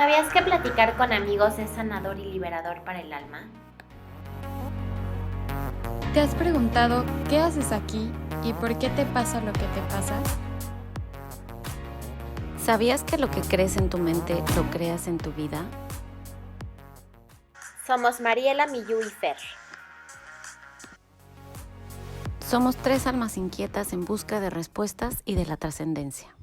¿Sabías que platicar con amigos es sanador y liberador para el alma? ¿Te has preguntado qué haces aquí y por qué te pasa lo que te pasa? ¿Sabías que lo que crees en tu mente lo creas en tu vida? Somos Mariela, Miyu y Fer. Somos tres almas inquietas en busca de respuestas y de la trascendencia.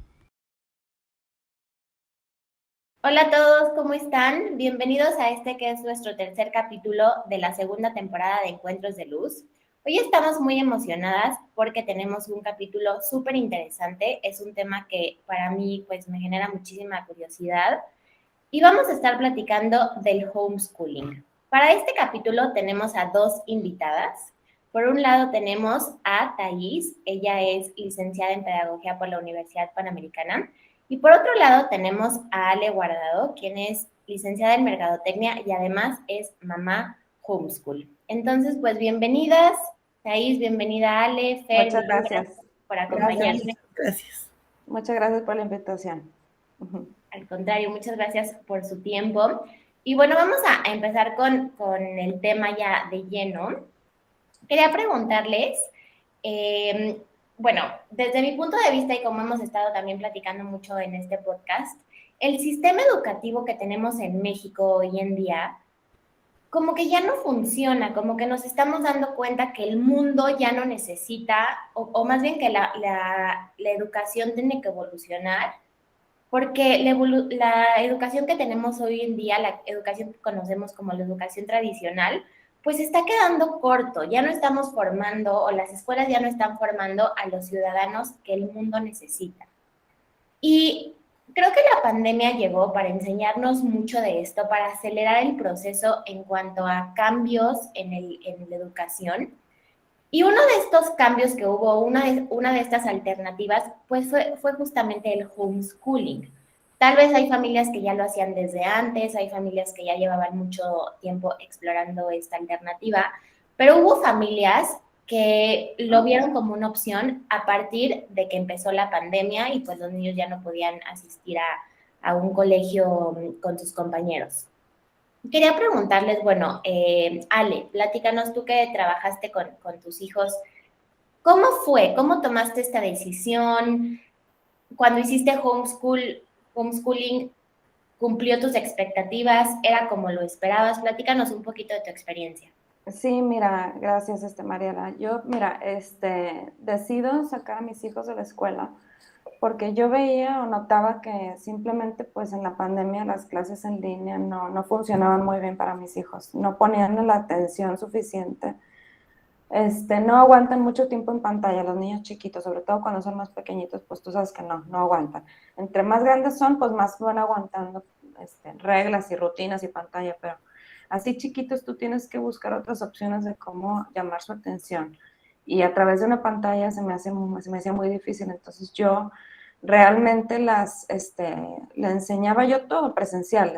Hola a todos, ¿cómo están? Bienvenidos a este que es nuestro tercer capítulo de la segunda temporada de Encuentros de Luz. Hoy estamos muy emocionadas porque tenemos un capítulo súper interesante. Es un tema que para mí pues me genera muchísima curiosidad. Y vamos a estar platicando del homeschooling. Para este capítulo tenemos a dos invitadas. Por un lado tenemos a Thais, ella es licenciada en Pedagogía por la Universidad Panamericana. Y por otro lado tenemos a Ale Guardado, quien es licenciada en Mercadotecnia y además es mamá homeschool. Entonces, pues bienvenidas, Thais, bienvenida Ale, Fer, Muchas gracias por acompañarme. Gracias. Muchas gracias por la invitación. Al contrario, muchas gracias por su tiempo. Y bueno, vamos a empezar con el tema ya de lleno. Quería preguntarles, bueno, desde mi punto de vista y como hemos estado también platicando mucho en este podcast, el sistema educativo que tenemos en México hoy en día, como que ya no funciona, como que nos estamos dando cuenta que el mundo ya no necesita, o más bien que la educación tiene que evolucionar porque la educación que tenemos hoy en día, la educación que conocemos como la educación tradicional, pues está quedando corto. Ya no estamos formando, o las escuelas ya no están formando a los ciudadanos que el mundo necesita. Y creo que la pandemia llegó para enseñarnos mucho de esto, para acelerar el proceso en cuanto a cambios en la educación. Y uno de estos cambios que hubo, una de estas alternativas, pues fue justamente el homeschooling. Tal vez hay familias que ya lo hacían desde antes, hay familias que ya llevaban mucho tiempo explorando esta alternativa, pero hubo familias que lo vieron como una opción a partir de que empezó la pandemia y pues los niños ya no podían asistir a un colegio con sus compañeros. Quería preguntarles, bueno, Ale, platícanos tú que trabajaste con tus hijos, ¿cómo fue? ¿Cómo tomaste esta decisión? Cuando hiciste homeschooling, ¿cumplió tus expectativas? ¿Era como lo esperabas? Platícanos un poquito de tu experiencia. Sí, mira, gracias, Mariela. Yo, mira, decido sacar a mis hijos de la escuela porque yo veía o notaba que simplemente, pues, en la pandemia las clases en línea no funcionaban muy bien para mis hijos. No ponían la atención suficiente. No aguantan mucho tiempo en pantalla los niños chiquitos, sobre todo cuando son más pequeñitos, pues tú sabes que no aguantan. Entre más grandes son, pues más van aguantando reglas y rutinas y pantalla, pero así chiquitos tú tienes que buscar otras opciones de cómo llamar su atención. Y a través de una pantalla se me hacía muy difícil, entonces yo realmente le enseñaba yo todo presencial,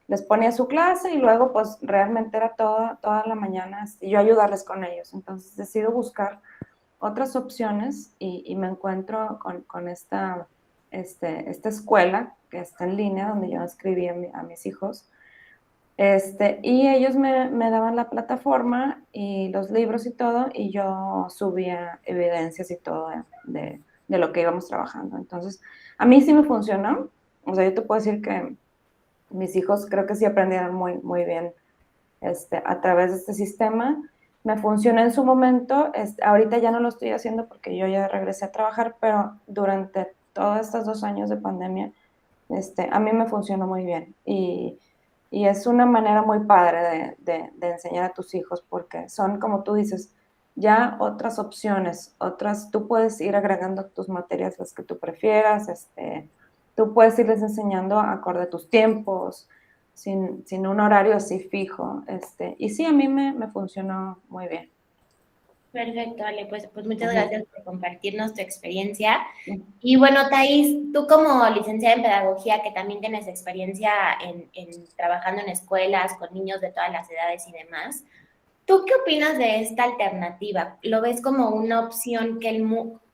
les ponía su clase y luego pues realmente era toda la mañana yo ayudarles con ellos. Entonces decido buscar otras opciones y me encuentro con esta escuela que está en línea donde yo escribí a mis hijos. Y ellos me daban la plataforma y los libros y todo, y yo subía evidencias y todo de lo que íbamos trabajando. Entonces, a mí sí me funcionó. O sea, yo te puedo decir que mis hijos creo que sí aprendieron muy bien a través de este sistema. Me funcionó en su momento, ahorita ya no lo estoy haciendo porque yo ya regresé a trabajar, pero durante todos estos 2 años de pandemia, a mí me funcionó muy bien. Y es una manera muy padre de enseñar a tus hijos porque son, como tú dices, ya otras opciones, tú puedes ir agregando tus materias las que tú prefieras, tú puedes irles enseñando acorde a tus tiempos, sin un horario así fijo, y sí, a mí me funcionó muy bien. Perfecto, Ale, pues muchas gracias por compartirnos tu experiencia. Y bueno, Thais, tú como licenciada en Pedagogía, que también tienes experiencia en trabajando en escuelas con niños de todas las edades y demás, ¿tú qué opinas de esta alternativa? ¿Lo ves como una opción que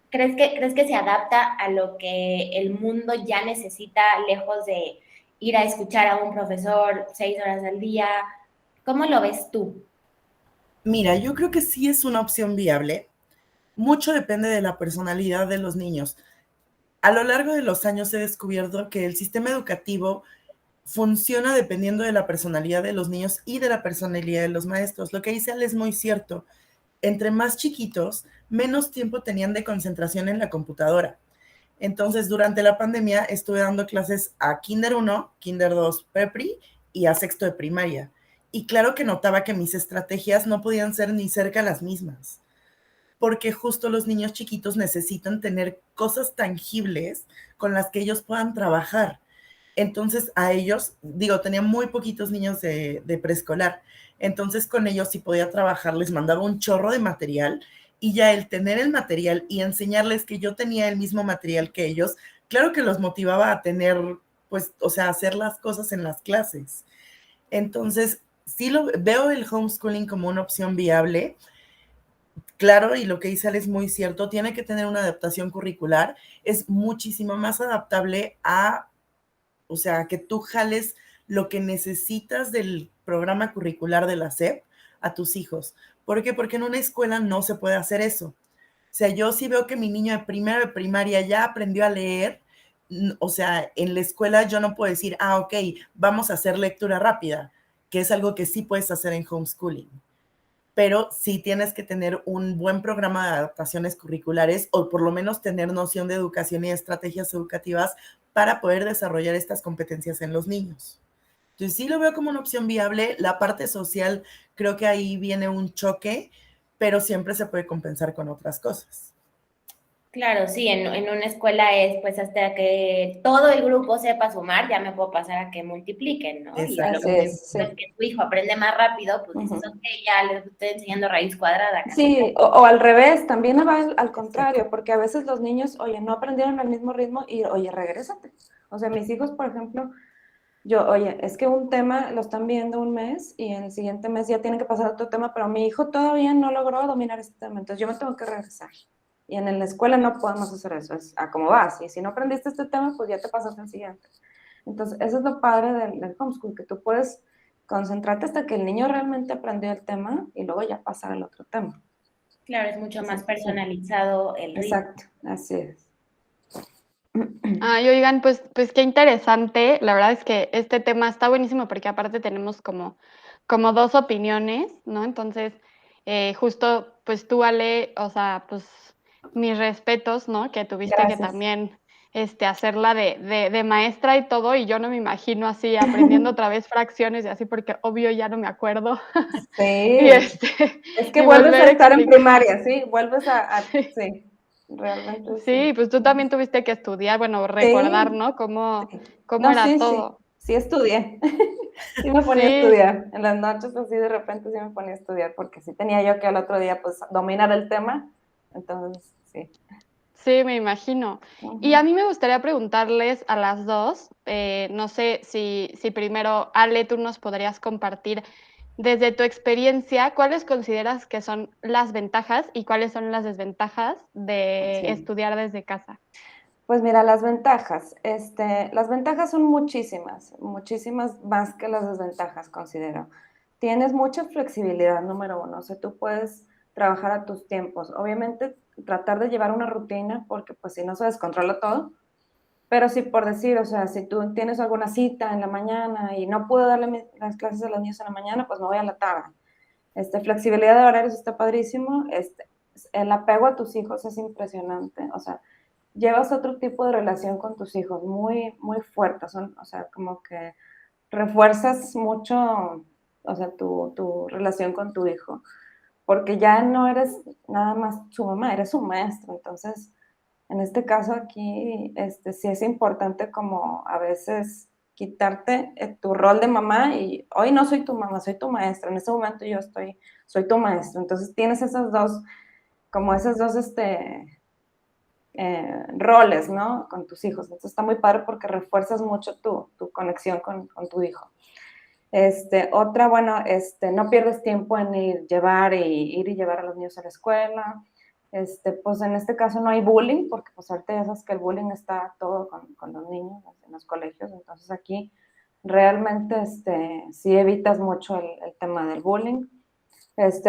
crees que se adapta a lo que el mundo ya necesita lejos de ir a escuchar a un profesor 6 horas al día. ¿Cómo lo ves tú? Mira, yo creo que sí es una opción viable. Mucho depende de la personalidad de los niños. A lo largo de los años he descubierto que el sistema educativo funciona dependiendo de la personalidad de los niños y de la personalidad de los maestros. Lo que dice Ale es muy cierto. Entre más chiquitos, menos tiempo tenían de concentración en la computadora. Entonces, durante la pandemia estuve dando clases a Kinder 1, Kinder 2 Prepri y a sexto de primaria. Y claro que notaba que mis estrategias no podían ser ni cerca las mismas, porque justo los niños chiquitos necesitan tener cosas tangibles con las que ellos puedan trabajar. Entonces a ellos, digo, tenía muy poquitos niños de preescolar, entonces con ellos si podía trabajar, les mandaba un chorro de material y ya el tener el material y enseñarles que yo tenía el mismo material que ellos, claro que los motivaba a tener, pues, o sea, hacer las cosas en las clases. Entonces, sí veo el homeschooling como una opción viable. Claro, y lo que dice Ale es muy cierto, tiene que tener una adaptación curricular, es muchísimo más adaptable a, o sea, que tú jales lo que necesitas del programa curricular de la SEP a tus hijos. ¿Por qué? Porque en una escuela no se puede hacer eso. O sea, yo sí veo que mi niño de primero de primaria ya aprendió a leer, o sea, en la escuela yo no puedo decir, ok, vamos a hacer lectura rápida, que es algo que sí puedes hacer en homeschooling, pero sí tienes que tener un buen programa de adaptaciones curriculares o por lo menos tener noción de educación y estrategias educativas para poder desarrollar estas competencias en los niños. Entonces sí lo veo como una opción viable. La parte social, creo que ahí viene un choque, pero siempre se puede compensar con otras cosas. Claro, sí, en una escuela es pues hasta que todo el grupo sepa sumar, ya me puedo pasar a que multipliquen, ¿no? Y a lo Así mejor Exactamente. es, si sí. ves que tu hijo aprende más rápido, pues dices, Ujú. ok, ya les estoy enseñando raíz cuadrada, casi, Sí, casi. o al revés, también va al Exacto. contrario, porque a veces los niños, oye, no aprendieron al mismo ritmo y, oye, regrésate. O sea, mis hijos, por ejemplo, yo, oye, es que un tema lo están viendo un mes y en el siguiente mes ya tienen que pasar a otro tema, pero mi hijo todavía no logró dominar este tema, entonces yo me tengo que regresar. Y en la escuela no podemos hacer eso, es a cómo vas. Y si no aprendiste este tema, pues ya te pasas al siguiente. Entonces, eso es lo padre del homeschool, que tú puedes concentrarte hasta que el niño realmente aprendió el tema y luego ya pasar al otro tema. Claro, es mucho más Sí, personalizado el ritmo. exacto, así es. Ay, oigan, pues qué interesante. La verdad es que este tema está buenísimo porque aparte tenemos como dos opiniones, ¿no? Entonces, justo, pues tú, Ale, o sea, pues mis respetos, ¿no? Que tuviste que Gracias. también hacerla de maestra y todo, y yo no me imagino así aprendiendo otra vez fracciones y así, porque obvio ya no me acuerdo. Y Sí, es que y vuelves a volver a estar en explicar. primaria, ¿sí? Vuelves Sí. sí, realmente Sí, sí. pues tú también tuviste que estudiar, bueno, recordar, Sí, ¿no? Cómo, sí. cómo No, era sí, sí, todo. sí estudié. Sí me ponía a Sí, estudiar. En las noches así de repente sí me ponía a estudiar porque sí tenía yo que al otro día pues dominar el tema. Entonces, sí. sí, me imagino. Y a Ujú. mí me gustaría preguntarles a las dos, no sé si primero, Ale, tú nos podrías compartir desde tu experiencia, ¿cuáles consideras que son las ventajas y cuáles son las desventajas de Sí. estudiar desde casa? Pues mira, las ventajas son muchísimas, muchísimas más que las desventajas, considero. Tienes mucha flexibilidad, número uno, o sea, tú puedes trabajar a tus tiempos. Obviamente, tratar de llevar una rutina, porque pues si no se descontrola todo, pero sí por decir, o sea, si tú tienes alguna cita en la mañana y no puedo darle las clases a los niños en la mañana, pues me voy a la tarde. Flexibilidad de horarios está padrísimo. El apego a tus hijos es impresionante, o sea, llevas otro tipo de relación con tus hijos, muy, muy fuerte, o sea, como que refuerzas mucho, o sea, tu relación con tu hijo, porque ya no eres nada más su mamá, eres su maestro, entonces, en este caso aquí, sí es importante como a veces quitarte tu rol de mamá y hoy no soy tu mamá, soy tu maestra, en este momento soy tu maestro, entonces tienes esas dos, roles, ¿no? Con tus hijos. Entonces está muy padre porque refuerzas mucho tu conexión con tu hijo. Otra, bueno, no pierdes tiempo en ir y llevar a los niños a la escuela. Pues en este caso no hay bullying, porque pues ahorita ya sabes que el bullying está todo con los niños en los colegios, entonces aquí realmente sí evitas mucho el tema del bullying.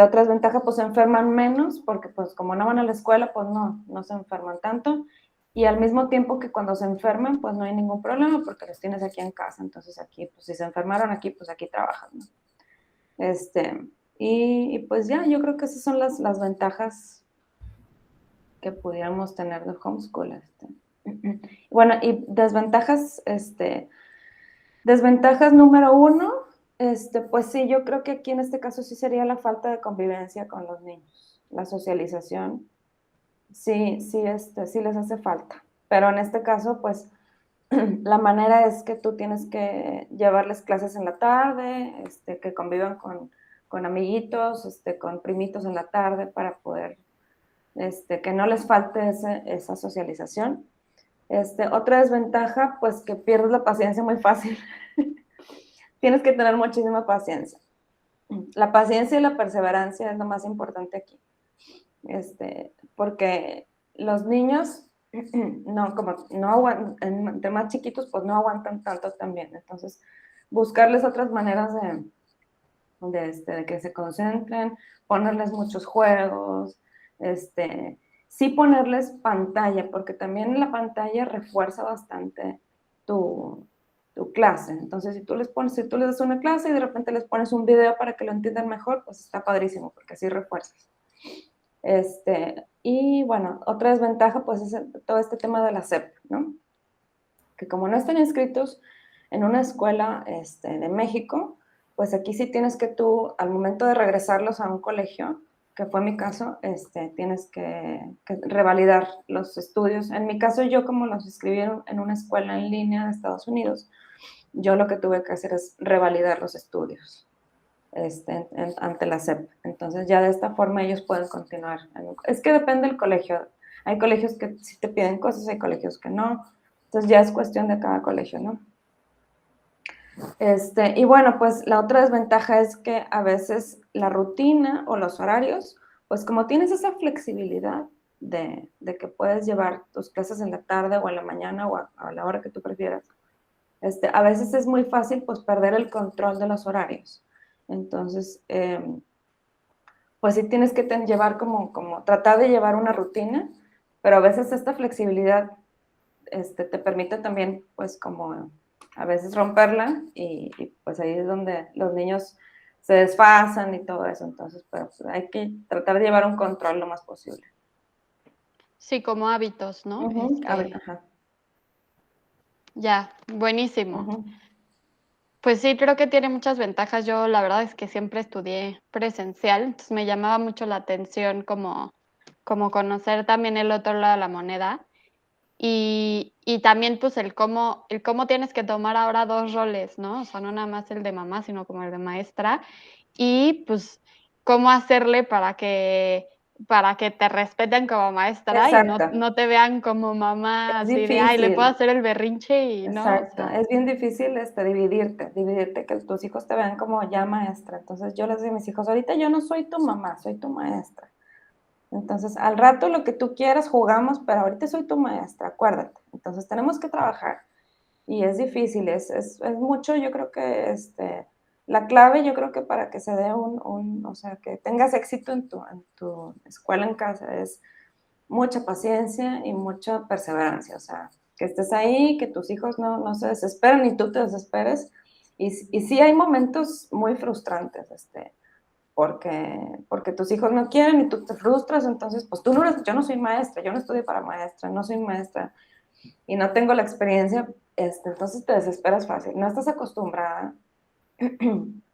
Otras ventajas, pues se enferman menos, porque pues como no van a la escuela, pues no se enferman tanto. Y al mismo tiempo que cuando se enferman, pues no hay ningún problema, porque los tienes aquí en casa. Entonces aquí, pues si se enfermaron aquí, pues aquí trabajan, ¿no? Y pues ya, yo creo que esas son las ventajas que pudiéramos tener de homeschool. Bueno, y desventajas número uno, pues sí, yo creo que aquí en este caso sí sería la falta de convivencia con los niños, la socialización, sí les hace falta. Pero en este caso, pues la manera es que tú tienes que llevarles clases en la tarde, que convivan con amiguitos, con primitos en la tarde para poder, que no les falte esa socialización. Otra desventaja, pues que pierdes la paciencia muy fácil. Tienes que tener muchísima paciencia. La paciencia y la perseverancia es lo más importante aquí. Porque los niños, no aguantan, entre más chiquitos, pues no aguantan tanto también. Entonces, buscarles otras maneras de que se concentren, ponerles muchos juegos, sí ponerles pantalla, porque también la pantalla refuerza bastante tu clase. Entonces, si tú les das una clase y de repente les pones un video para que lo entiendan mejor, pues está padrísimo, porque así refuerzas. Y bueno, otra desventaja, pues es todo este tema de la SEP, ¿no? Que como no están inscritos en una escuela de México, pues aquí sí tienes que tú, al momento de regresarlos a un colegio, que fue mi caso, tienes que revalidar los estudios. En mi caso, yo como los inscribieron en una escuela en línea de Estados Unidos, yo lo que tuve que hacer es revalidar los estudios ante la SEP. Entonces ya de esta forma ellos pueden continuar. Es que depende del colegio. Hay colegios que sí te piden cosas, hay colegios que no. Entonces ya es cuestión de cada colegio, ¿no? Y bueno, pues la otra desventaja es que a veces la rutina o los horarios, pues como tienes esa flexibilidad de que puedes llevar tus clases en la tarde o en la mañana o a la hora que tú prefieras, a veces es muy fácil pues perder el control de los horarios. Entonces, pues sí tienes que llevar como tratar de llevar una rutina, pero a veces esta flexibilidad te permite también, pues como a veces romperla y pues ahí es donde los niños se desfasan y todo eso. Entonces, pues hay que tratar de llevar un control lo más posible. Sí, como hábitos, ¿no? Ajá. Ya, buenísimo. Uh-huh. Pues sí, creo que tiene muchas ventajas. Yo la verdad es que siempre estudié presencial, entonces me llamaba mucho la atención como conocer también el otro lado de la moneda. Y también pues el cómo tienes que tomar ahora dos roles, ¿no? O sea, no nada más el de mamá, sino como el de maestra. Y pues cómo hacerle para que te respeten como maestra y Exacto. no te vean como mamá Es así de, ay, le puedo difícil. hacer el berrinche y no, o Exacto. sea, Es bien difícil dividirte, que tus hijos te vean como ya maestra. Entonces yo les digo a mis hijos, ahorita yo no soy tu mamá, soy tu maestra. Entonces, al rato lo que tú quieras jugamos, pero ahorita soy tu maestra, acuérdate. Entonces, tenemos que trabajar. Y es difícil, es mucho, yo creo que la clave, yo creo que para que se dé o sea, que tengas éxito en tu escuela en casa es mucha paciencia y mucha perseverancia. O sea, que estés ahí, que tus hijos no se desesperen y tú te desesperes. Y sí hay momentos muy frustrantes, porque tus hijos no quieren y tú te frustras, entonces, pues tú no eres, yo no soy maestra, yo no estudié para maestra, no soy maestra y no tengo la experiencia, entonces te desesperas fácil, no estás acostumbrada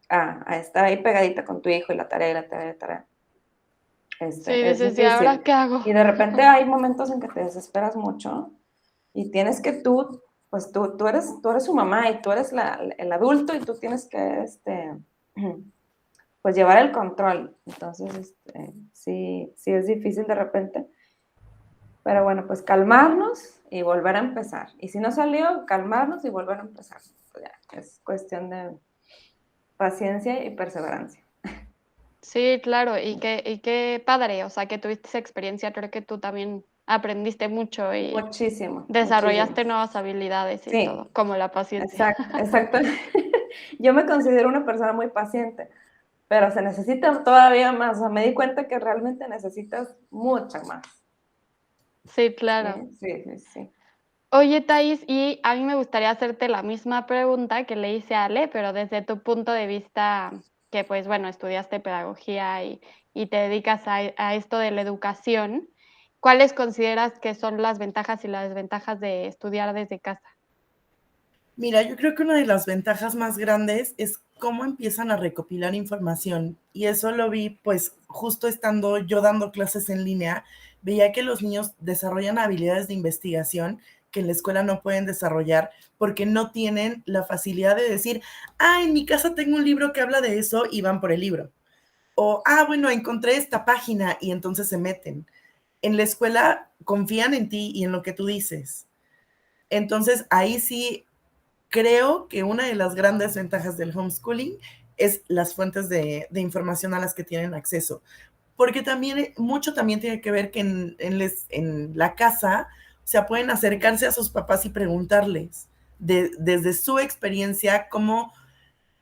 a estar ahí pegadita con tu hijo y la tarea y la tarea y la tarea. sí, Es dices, ¿y ahora difícil. qué hago? Y de repente hay momentos en que te desesperas mucho y tienes que pues tú eres su mamá y tú eres el adulto y tú tienes que, pues llevar el control. Entonces, sí es difícil de repente. Pero bueno, pues calmarnos y volver a empezar. Y si no salió, calmarnos y volver a empezar. Pues ya, es cuestión de paciencia y perseverancia. Sí, claro, y qué padre, o sea, que tuviste esa experiencia, creo que tú también aprendiste mucho y Muchísimo, desarrollaste muchísimo. nuevas habilidades y Sí, todo, como la paciencia. exacto, exacto. Yo me considero una persona muy paciente, pero se necesita todavía más. O sea, me di cuenta que realmente necesitas mucha más. Sí, claro. Sí, sí, sí. Oye, Thais, y a mí me gustaría hacerte la misma pregunta que le hice a Ale, pero desde tu punto de vista, que pues bueno, estudiaste pedagogía y te dedicas a esto de la educación, ¿cuáles consideras que son las ventajas y las desventajas de estudiar desde casa? Mira, yo creo que una de las ventajas más grandes es cómo empiezan a recopilar información. Y eso lo vi, pues, justo estando yo dando clases en línea, veía que los niños desarrollan habilidades de investigación que en la escuela no pueden desarrollar porque no tienen la facilidad de decir, ah, en mi casa tengo un libro que habla de eso y van por el libro. O, ah, bueno, encontré esta página y entonces se meten. En la escuela confían en ti y en lo que tú dices. Entonces, ahí sí creo que una de las grandes ventajas del homeschooling es las fuentes de información a las que tienen acceso, porque también mucho también tiene que ver que en la casa, o sea, pueden acercarse a sus papás y preguntarles desde su experiencia cómo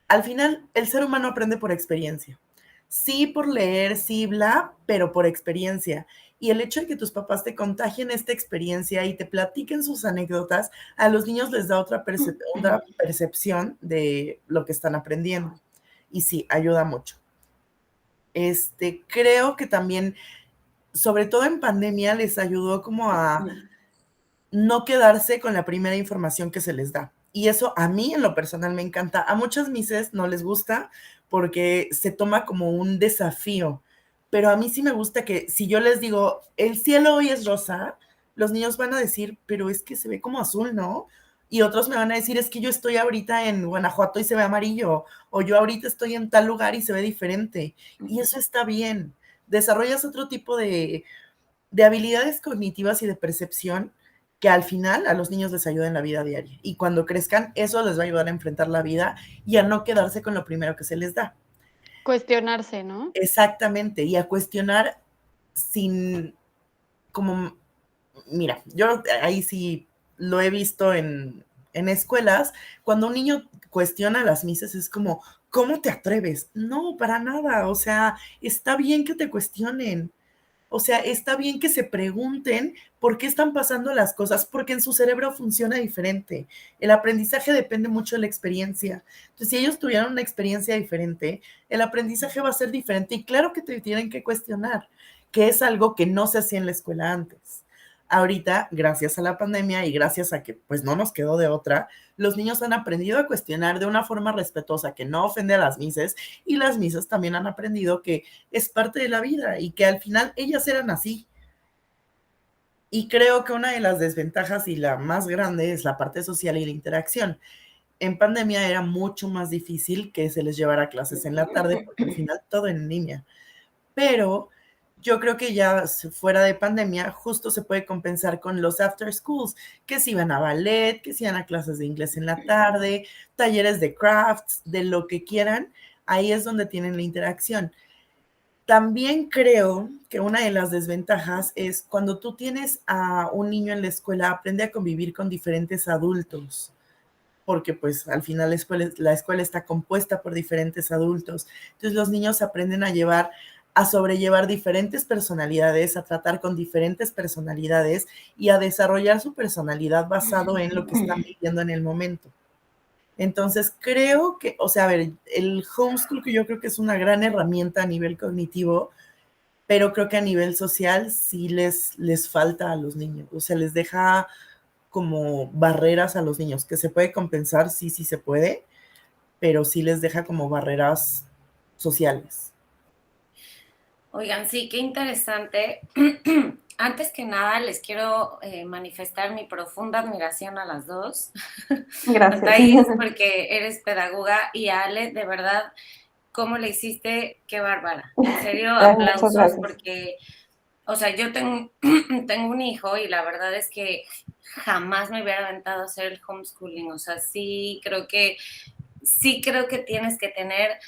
al final el ser humano aprende por experiencia. Sí por leer, sí bla, pero por experiencia. Y el hecho de que tus papás te contagien esta experiencia y te platiquen sus anécdotas, a los niños les da otra percepción de lo que están aprendiendo. Y sí, ayuda mucho. Creo que también, sobre todo en pandemia, les ayudó como a no quedarse con la primera información que se les da. Y eso a mí en lo personal me encanta. A muchas mises no les gusta porque se toma como un desafío, pero a mí sí me gusta que si yo les digo, el cielo hoy es rosa, los niños van a decir, pero es que se ve como azul, ¿no? Y otros me van a decir, es que yo estoy ahorita en Guanajuato y se ve amarillo, o yo ahorita estoy en tal lugar y se ve diferente. Y eso está bien. Desarrollas otro tipo de habilidades cognitivas y de percepción que al final a los niños les ayuda en la vida diaria. Y cuando crezcan, eso les va a ayudar a enfrentar la vida y a no quedarse con lo primero que se les da. Cuestionarse, ¿no? Exactamente, y a cuestionar sin, como, mira, yo ahí sí lo he visto en escuelas, cuando un niño cuestiona a las mises es como, ¿cómo te atreves? No, para nada, o sea, está bien que te cuestionen. O sea, está bien que se pregunten por qué están pasando las cosas, porque en su cerebro funciona diferente. El aprendizaje depende mucho de la experiencia. Entonces, si ellos tuvieran una experiencia diferente, el aprendizaje va a ser diferente y claro que te tienen que cuestionar, que es algo que no se hacía en la escuela antes. Ahorita, gracias a la pandemia y gracias a que pues no nos quedó de otra, los niños han aprendido a cuestionar de una forma respetuosa que no ofende a las mises y las misas también han aprendido que es parte de la vida y que al final ellas eran así. Y creo que una de las desventajas y la más grande es la parte social y la interacción. En pandemia era mucho más difícil que se les llevara clases en la tarde porque al final todo en línea. Pero yo creo que ya fuera de pandemia, justo se puede compensar con los after schools, que si van a ballet, que si van a clases de inglés en la tarde, talleres de crafts, de lo que quieran, ahí es donde tienen la interacción. También creo que una de las desventajas es cuando tú tienes a un niño en la escuela, aprende a convivir con diferentes adultos, porque pues al final la escuela está compuesta por diferentes adultos. Entonces los niños aprenden a sobrellevar diferentes personalidades, a tratar con diferentes personalidades y a desarrollar su personalidad basado en lo que están viviendo en el momento. Entonces, creo que, o sea, a ver, el homeschool que yo creo que es una gran herramienta a nivel cognitivo, pero creo que a nivel social sí les falta a los niños, o sea, les deja como barreras a los niños, que se puede compensar, sí, sí se puede, pero sí les deja como barreras sociales. Oigan, sí, qué interesante. Antes que nada, les quiero manifestar mi profunda admiración a las dos. A Gracias. Thais, porque eres pedagoga, y a Ale, de verdad, cómo le hiciste, qué bárbara. En serio, Ay, muchas aplausos, gracias. porque, o sea, yo tengo, tengo un hijo y la verdad es que jamás me hubiera aventado a hacer el homeschooling. O sea, sí creo que tienes que tener...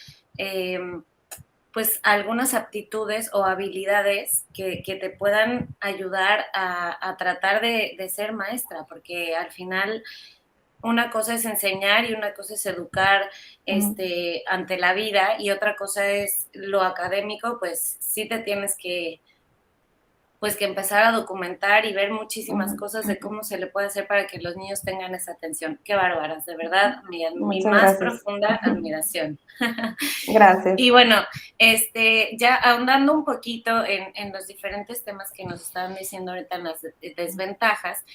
pues algunas aptitudes o habilidades que te puedan ayudar a tratar de ser maestra, porque al final una cosa es enseñar y una cosa es educar ante la vida, y otra cosa es lo académico. Pues sí te tienes que empezar a documentar y ver muchísimas cosas de cómo se le puede hacer para que los niños tengan esa atención. Qué bárbaras, de verdad, mi Muchas más gracias. profunda admiración. Gracias. Y bueno, ya ahondando un poquito en los diferentes temas que nos estaban diciendo ahorita, en las desventajas,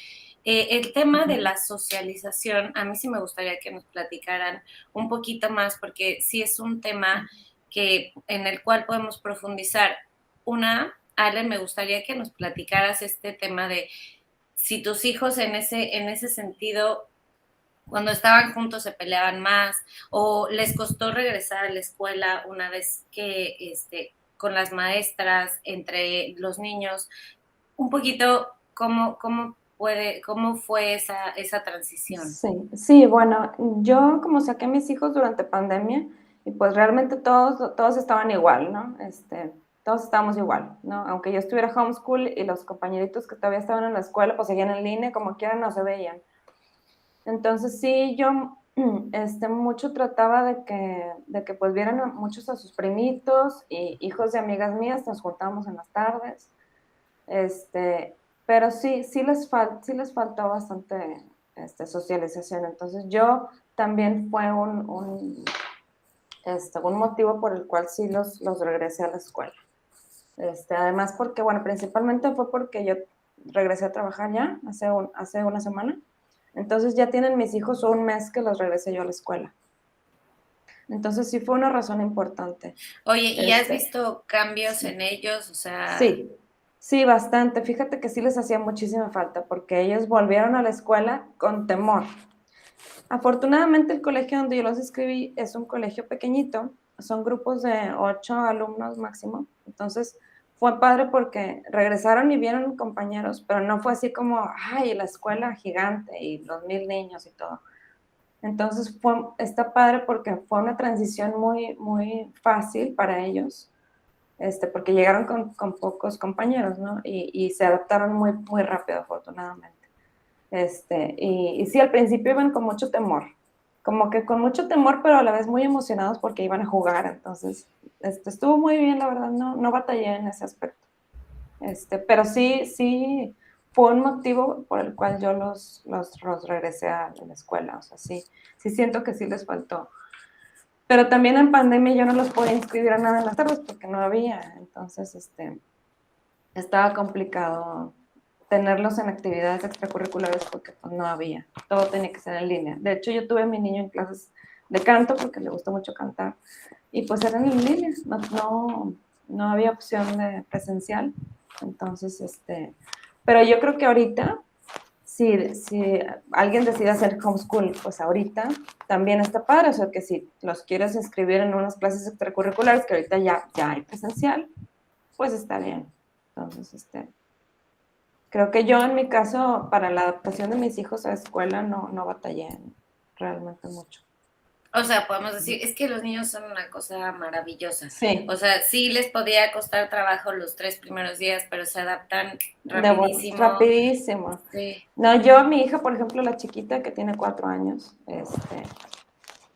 el tema de la socialización, a mí sí me gustaría que nos platicaran un poquito más, porque sí es un tema en el cual podemos profundizar. Ale, me gustaría que nos platicaras este tema de si tus hijos en ese sentido, cuando estaban juntos, se peleaban más, o les costó regresar a la escuela una vez que con las maestras, entre los niños, un poquito cómo fue esa transición. Sí, bueno, yo como saqué a mis hijos durante pandemia, y pues realmente todos estaban igual, ¿no? Todos estábamos igual, ¿no? Aunque yo estuviera homeschool y los compañeritos que todavía estaban en la escuela, pues seguían en línea, como quieran, no se veían. Entonces sí, yo mucho trataba de que pues vieran muchos a sus primitos y hijos de amigas mías, nos juntábamos en las tardes, pero sí les faltó bastante socialización. Entonces yo también fue un motivo por el cual sí los regresé a la escuela. Además porque, bueno, principalmente fue porque yo regresé a trabajar ya hace una semana. Entonces ya tienen mis hijos un mes que los regresé yo a la escuela. Entonces sí fue una razón importante. Oye, ¿y has visto cambios en ellos? O sea... Sí, bastante. Fíjate que sí les hacía muchísima falta porque ellos volvieron a la escuela con temor. Afortunadamente el colegio donde yo los inscribí es un colegio pequeñito, son grupos de 8 alumnos máximo. Entonces fue padre porque regresaron y vieron compañeros, pero no fue así como, ay, la escuela gigante y los 1000 niños y todo. Entonces está padre porque fue una transición muy, muy fácil para ellos, porque llegaron con pocos compañeros, ¿no? Y se adaptaron muy, muy rápido, afortunadamente. Y sí, al principio iban con mucho temor, como que con mucho temor, pero a la vez muy emocionados porque iban a jugar. Entonces, estuvo muy bien, la verdad, no batallé en ese aspecto. Pero sí fue un motivo por el cual yo los regresé a la escuela. O sea, sí siento que sí les faltó. Pero también en pandemia yo no los podía inscribir a nada en las tardes porque no había. Entonces, estaba complicado tenerlos en actividades extracurriculares porque pues no había. Todo tenía que ser en línea. De hecho, yo tuve a mi niño en clases de canto porque le gustó mucho cantar. Y pues eran en línea. No había opción de presencial. Entonces, pero yo creo que ahorita, si alguien decide hacer homeschool, pues ahorita también está padre. O sea, que si los quieres inscribir en unas clases extracurriculares, que ahorita ya hay presencial, pues está bien. Entonces, creo que yo en mi caso, para la adaptación de mis hijos a la escuela, no batallé realmente mucho. O sea, podemos decir, es que los niños son una cosa maravillosa. Sí. O sea, sí les podía costar trabajo los 3 primeros días, pero se adaptan rapidísimo. Rapidísimo. Sí. No, mi hija, por ejemplo, la chiquita que tiene 4 años,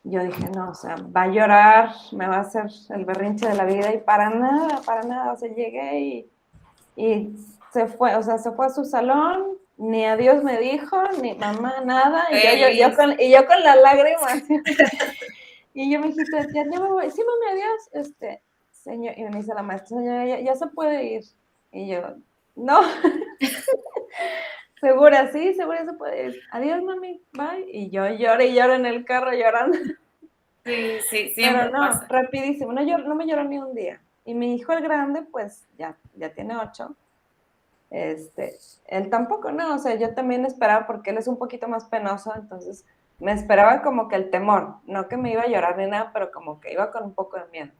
yo dije, no, o sea, va a llorar, me va a hacer el berrinche de la vida, y para nada, o sea, llegué y se fue a su salón, ni adiós me dijo, ni mamá, nada, y yo con las lágrimas. Y yo me dijiste, ya me voy, sí, mami, adiós, señor, y me dice la maestra, señora, ya se puede ir. Y yo, no, segura se puede ir. Adiós, mami, bye. Y yo lloro en el carro llorando. Sí, siempre Pero no, pasa. rapidísimo, no me lloró ni un día. Y mi hijo el grande, pues ya tiene 8. Él tampoco, no, o sea, yo también esperaba porque él es un poquito más penoso, entonces me esperaba como que el temor, no que me iba a llorar ni nada, pero como que iba con un poco de miedo.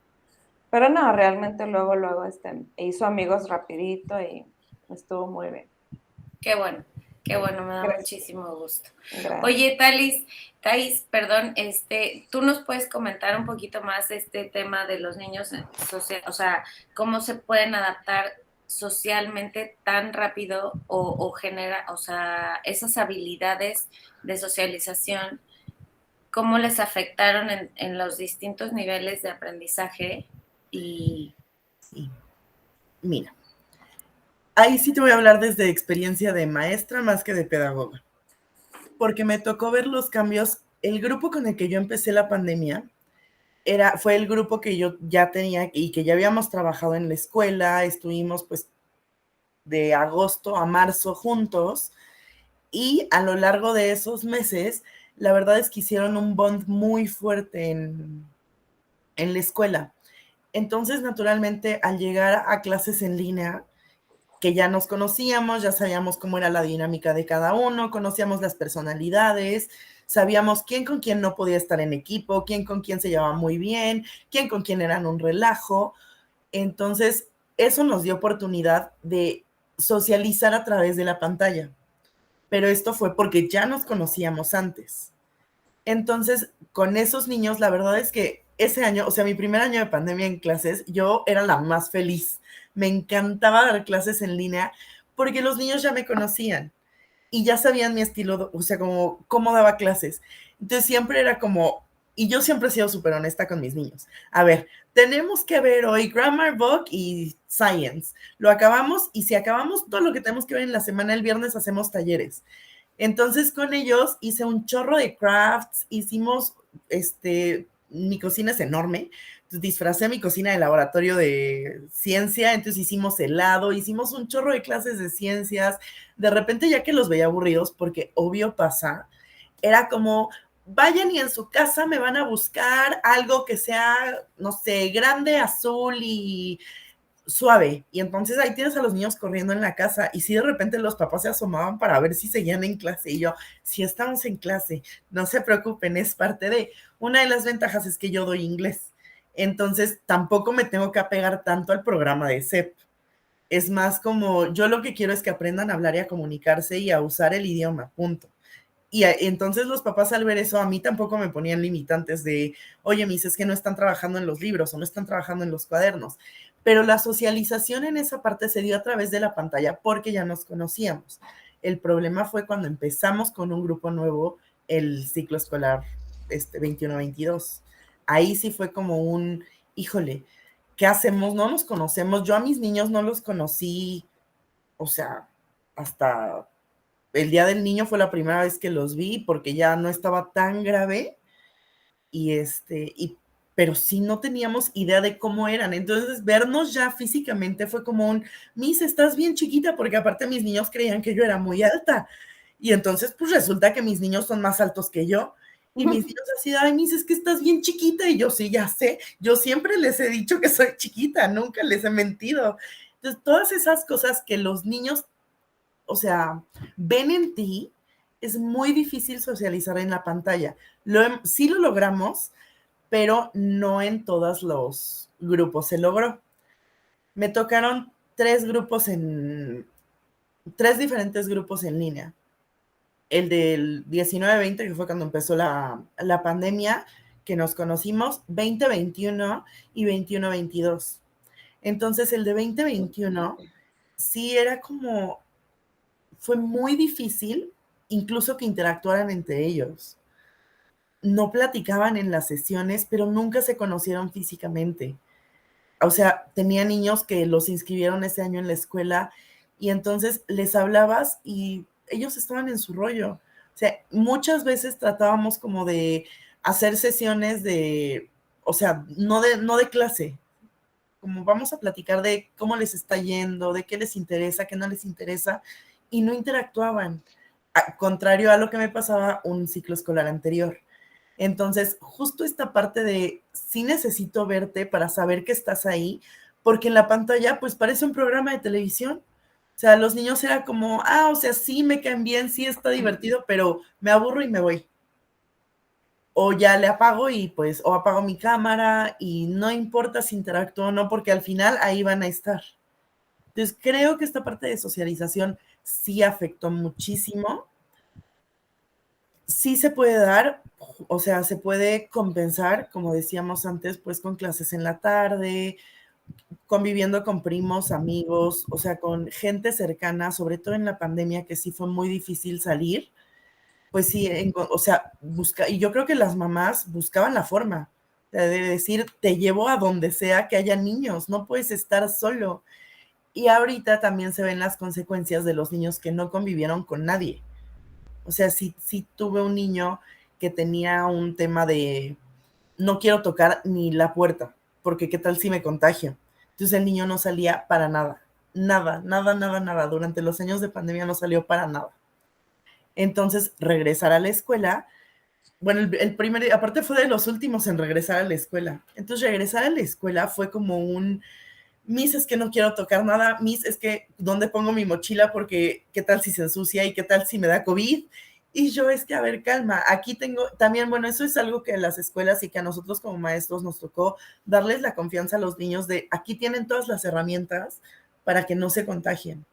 Pero no, realmente luego, hizo amigos rapidito y estuvo muy bien. Qué bueno. Qué bueno, me da Gracias. muchísimo gusto. Gracias. Oye, Thais, perdón, ¿tú nos puedes comentar un poquito más de este tema de los niños o sea, cómo se pueden adaptar socialmente tan rápido o genera, o sea, esas habilidades de socialización, cómo les afectaron en los distintos niveles de aprendizaje? Y Sí. Mira, ahí sí te voy a hablar desde experiencia de maestra más que de pedagoga, porque me tocó ver los cambios. El grupo con el que yo empecé la pandemia fue el grupo que yo ya tenía y que ya habíamos trabajado en la escuela. Estuvimos pues de agosto a marzo juntos, y a lo largo de esos meses, la verdad es que hicieron un bond muy fuerte en la escuela. Entonces, naturalmente, al llegar a clases en línea, que ya nos conocíamos, ya sabíamos cómo era la dinámica de cada uno, conocíamos las personalidades, sabíamos quién con quién no podía estar en equipo, quién con quién se llevaba muy bien, quién con quién eran un relajo. Entonces, eso nos dio oportunidad de socializar a través de la pantalla. Pero esto fue porque ya nos conocíamos antes. Entonces, con esos niños, la verdad es que ese año, o sea, mi primer año de pandemia en clases, yo era la más feliz. Me encantaba dar clases en línea porque los niños ya me conocían y ya sabían mi estilo, o sea, como cómo daba clases. Entonces siempre era como, y yo siempre he sido súper honesta con mis niños. A ver, tenemos que ver hoy Grammar Book y Science. Lo acabamos, y si acabamos todo lo que tenemos que ver en la semana, el viernes hacemos talleres. Entonces con ellos hice un chorro de crafts, hicimos, mi cocina es enorme, entonces disfracé mi cocina de laboratorio de ciencia, entonces hicimos helado, hicimos un chorro de clases de ciencias. De repente, ya que los veía aburridos, porque obvio pasa, era como, vayan y en su casa me van a buscar algo que sea, no sé, grande, azul y suave. Y entonces ahí tienes a los niños corriendo en la casa, y si de repente los papás se asomaban para ver si seguían en clase, y yo, si estamos en clase, no se preocupen, es parte de. Una de las ventajas es que yo doy inglés, entonces tampoco me tengo que apegar tanto al programa de CEP. Es más como, yo lo que quiero es que aprendan a hablar y a comunicarse y a usar el idioma, punto. Y entonces los papás, al ver eso, a mí tampoco me ponían limitantes de, oye, mis, es que no están trabajando en los libros o no están trabajando en los cuadernos. Pero la socialización en esa parte se dio a través de la pantalla porque ya nos conocíamos. El problema fue cuando empezamos con un grupo nuevo el ciclo escolar 21-22. Ahí sí fue como un, híjole, ¿qué hacemos? No nos conocemos. Yo a mis niños no los conocí, o sea, hasta el día del niño fue la primera vez que los vi porque ya no estaba tan grave, pero sí no teníamos idea de cómo eran. Entonces, vernos ya físicamente fue como un, Miss, estás bien chiquita, porque aparte mis niños creían que yo era muy alta. Y entonces, pues resulta que mis niños son más altos que yo. Y mis niños así, ay, Miss, es que estás bien chiquita. Y yo, sí, ya sé, yo siempre les he dicho que soy chiquita, nunca les he mentido. Entonces, todas esas cosas que los niños, o sea, ven en ti, es muy difícil socializar en la pantalla. Sí lo logramos, pero no en todos los grupos se logró. Me tocaron tres diferentes grupos en línea. El del 19-20, que fue cuando empezó la pandemia, que nos conocimos, 20-21 y 21-22. Entonces, el de 20-21 sí era como, fue muy difícil incluso que interactuaran entre ellos. No platicaban en las sesiones, pero nunca se conocieron físicamente. O sea, tenía niños que los inscribieron ese año en la escuela, y entonces les hablabas y ellos estaban en su rollo. O sea, muchas veces tratábamos como de hacer sesiones de, o sea, no de clase, como vamos a platicar de cómo les está yendo, de qué les interesa, qué no les interesa, y no interactuaban, contrario a lo que me pasaba un ciclo escolar anterior. Entonces, justo esta parte de sí necesito verte para saber que estás ahí, porque en la pantalla pues parece un programa de televisión. O sea, los niños era como, o sea, sí me caen bien, sí está divertido, pero me aburro y me voy. O ya le apago y pues, o apago mi cámara, y no importa si interactúo o no, porque al final ahí van a estar. Entonces, creo que esta parte de socialización sí afectó muchísimo. Sí se puede dar, o sea, se puede compensar, como decíamos antes, pues con clases en la tarde, conviviendo con primos, amigos, o sea, con gente cercana, sobre todo en la pandemia, que sí fue muy difícil salir, pues sí, o sea, y yo creo que las mamás buscaban la forma de decir, te llevo a donde sea que haya niños, no puedes estar solo. Y ahorita también se ven las consecuencias de los niños que no convivieron con nadie. O sea, sí tuve un niño que tenía un tema de no quiero tocar ni la puerta, porque qué tal si me contagio. Entonces el niño no salía para nada, nada, nada, nada, nada. Durante los años de pandemia no salió para nada. Entonces regresar a la escuela, bueno, el primer, aparte fue de los últimos en regresar a la escuela. Entonces regresar a la escuela fue como un, Miss, es que no quiero tocar nada, Miss, es que ¿dónde pongo mi mochila? Porque qué tal si se ensucia y qué tal si me da COVID. Y yo es que, a ver, calma, aquí tengo, también, bueno, eso es algo que en las escuelas y que a nosotros como maestros nos tocó darles la confianza a los niños de aquí tienen todas las herramientas para que no se contagien.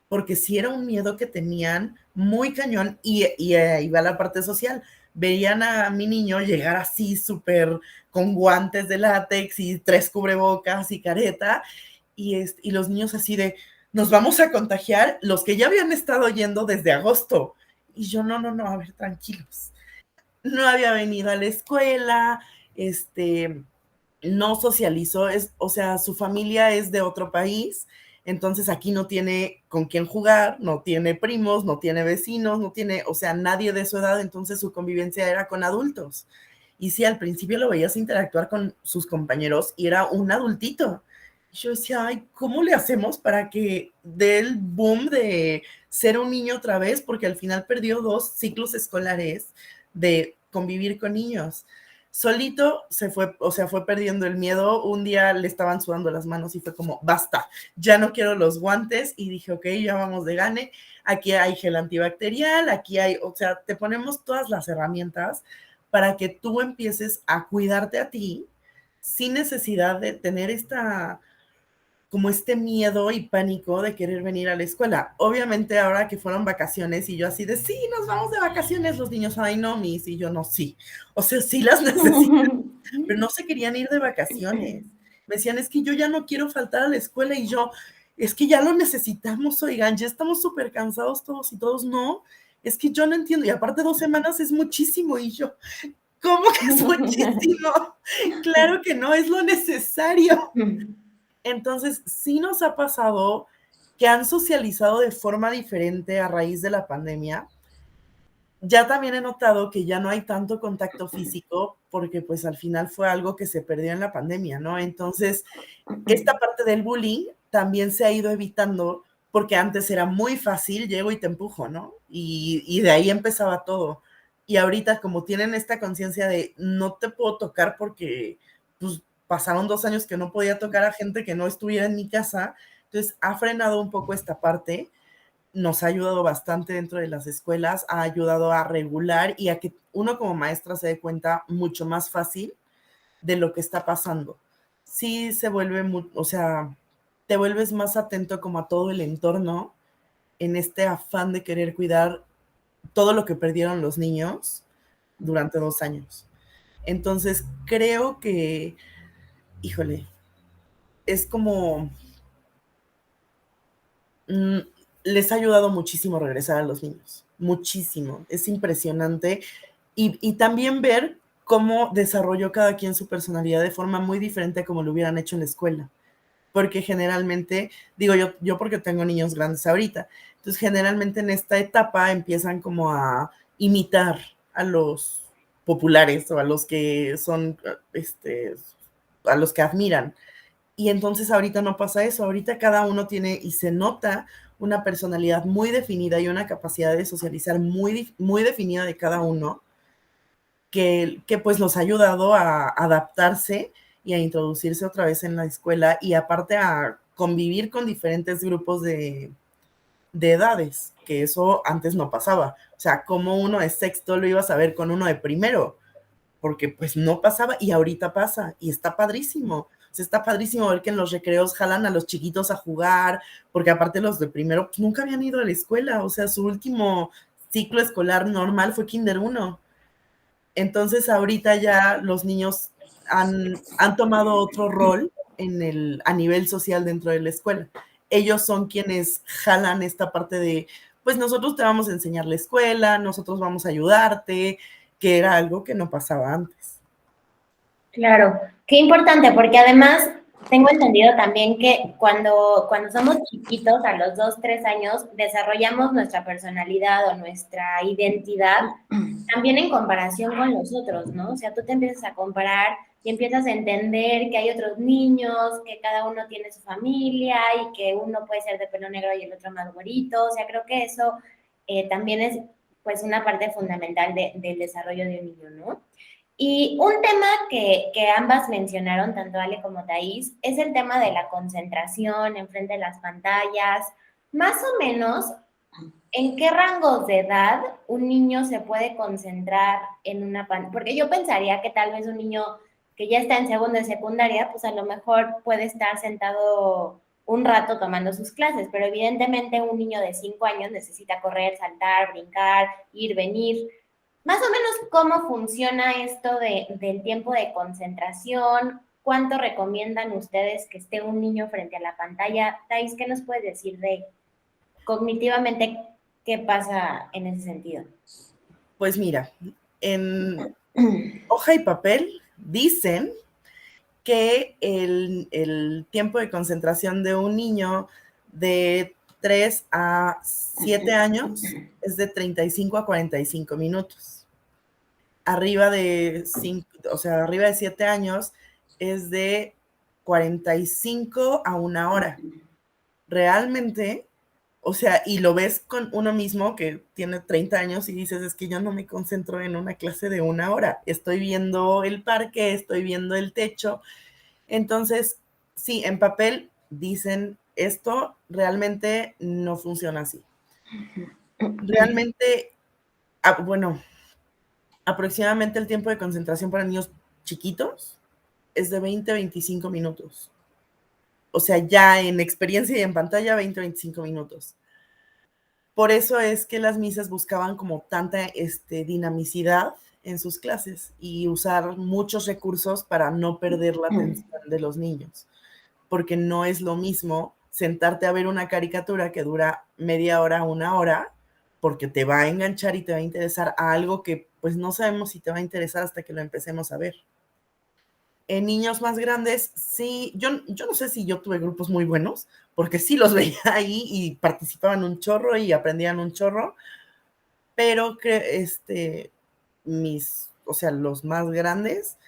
Porque sí era un miedo que tenían muy cañón y ahí va la parte social. Veían a mi niño llegar así súper con guantes de látex y 3 cubrebocas y careta y los niños así de, nos vamos a contagiar los que ya habían estado yendo desde agosto. Y yo, no, a ver, tranquilos. No había venido a la escuela, no socializó, o sea, su familia es de otro país, entonces aquí no tiene con quién jugar, no tiene primos, no tiene vecinos, no tiene, o sea, nadie de su edad, entonces su convivencia era con adultos. Y sí, al principio lo veías interactuar con sus compañeros y era un adultito. Y yo decía, ay, ¿cómo le hacemos para que dé el boom de ser un niño otra vez? Porque al final perdió 2 ciclos escolares de convivir con niños. Solito se fue, o sea, fue perdiendo el miedo. Un día le estaban sudando las manos y fue como, basta, ya no quiero los guantes. Y dije, ok, ya vamos de gane. Aquí hay gel antibacterial, aquí hay, o sea, te ponemos todas las herramientas para que tú empieces a cuidarte a ti sin necesidad de tener como este miedo y pánico de querer venir a la escuela. Obviamente ahora que fueron vacaciones y yo así de, sí, nos vamos de vacaciones, los niños, ay no, Miss, y yo no, sí. O sea, sí las necesitan, pero no se querían ir de vacaciones. Me decían, es que yo ya no quiero faltar a la escuela y yo, es que ya lo necesitamos, oigan, ya estamos súper cansados todos y todos, no, es que yo no entiendo. Y aparte 2 semanas es muchísimo y yo, ¿cómo que es muchísimo? Claro que no, es lo necesario. Entonces, sí nos ha pasado que han socializado de forma diferente a raíz de la pandemia. Ya también he notado que ya no hay tanto contacto físico porque pues al final fue algo que se perdió en la pandemia, ¿no? Entonces, esta parte del bullying también se ha ido evitando porque antes era muy fácil, llego y te empujo, ¿no? Y de ahí empezaba todo. Y ahorita como tienen esta conciencia de no te puedo tocar porque pues pasaron 2 años que no podía tocar a gente que no estuviera en mi casa, entonces ha frenado un poco esta parte, nos ha ayudado bastante dentro de las escuelas, ha ayudado a regular y a que uno como maestra se dé cuenta mucho más fácil de lo que está pasando. Sí se vuelve, o sea, te vuelves más atento como a todo el entorno en este afán de querer cuidar todo lo que perdieron los niños durante 2 años. Entonces, creo que, híjole, es como, les ha ayudado muchísimo regresar a los niños, muchísimo, es impresionante. Y también ver cómo desarrolló cada quien su personalidad de forma muy diferente a como lo hubieran hecho en la escuela. Porque generalmente, digo yo porque tengo niños grandes ahorita, entonces generalmente en esta etapa empiezan como a imitar a los populares o a los que son, a los que admiran. Y entonces ahorita no pasa eso, ahorita cada uno tiene y se nota una personalidad muy definida y una capacidad de socializar muy, muy definida de cada uno, que pues los ha ayudado a adaptarse y a introducirse otra vez en la escuela y aparte a convivir con diferentes grupos de edades, que eso antes no pasaba. O sea, como uno de sexto lo ibas a ver con uno de primero, porque pues no pasaba y ahorita pasa y está padrísimo. O sea, está padrísimo ver que en los recreos jalan a los chiquitos a jugar, porque aparte los de primero pues, nunca habían ido a la escuela, o sea, su último ciclo escolar normal fue Kinder 1. Entonces ahorita ya los niños han tomado otro rol a nivel social dentro de la escuela. Ellos son quienes jalan esta parte de, pues nosotros te vamos a enseñar la escuela, nosotros vamos a ayudarte, que era algo que no pasaba antes. Claro, qué importante, porque además tengo entendido también que cuando somos chiquitos, a los 2, 3 años, desarrollamos nuestra personalidad o nuestra identidad también en comparación con los otros, ¿no? O sea, tú te empiezas a comparar y empiezas a entender que hay otros niños, que cada uno tiene su familia y que uno puede ser de pelo negro y el otro más güerito. O sea, creo que eso también es pues una parte fundamental del desarrollo de un niño, ¿no? Y un tema que ambas mencionaron, tanto Ale como Thais, es el tema de la concentración enfrente de las pantallas. Más o menos, ¿en qué rangos de edad un niño se puede concentrar en una pantalla? Porque yo pensaría que tal vez un niño que ya está en segundo de secundaria, pues a lo mejor puede estar sentado un rato tomando sus clases, pero evidentemente un niño de 5 años necesita correr, saltar, brincar, ir, venir. Más o menos, ¿cómo funciona esto del tiempo de concentración? ¿Cuánto recomiendan ustedes que esté un niño frente a la pantalla? Thais, ¿qué nos puedes decir de cognitivamente qué pasa en ese sentido? Pues mira, en hoja y papel dicen que el tiempo de concentración de un niño de 3 a 7 años es de 35 a 45 minutos. Arriba de 5, o sea, arriba de 7 años es de 45 a 1 hora. Realmente, o sea, y lo ves con uno mismo que tiene 30 años y dices, es que yo no me concentro en una clase de 1 hora. Estoy viendo el parque, estoy viendo el techo. Entonces, sí, en papel dicen esto, realmente no funciona así. Realmente, bueno, aproximadamente el tiempo de concentración para niños chiquitos es de 20 a 25 minutos. O sea, ya en experiencia y en pantalla, 20 a 25 minutos. Por eso es que las misas buscaban como tanta dinamicidad en sus clases y usar muchos recursos para no perder la atención de los niños, porque no es lo mismo sentarte a ver una caricatura que dura media hora, 1 hora, porque te va a enganchar y te va a interesar a algo que pues no sabemos si te va a interesar hasta que lo empecemos a ver. En niños más grandes, sí, yo no sé si yo tuve grupos muy buenos, porque sí los veía ahí y participaban un chorro y aprendían un chorro, pero que o sea, los más grandes,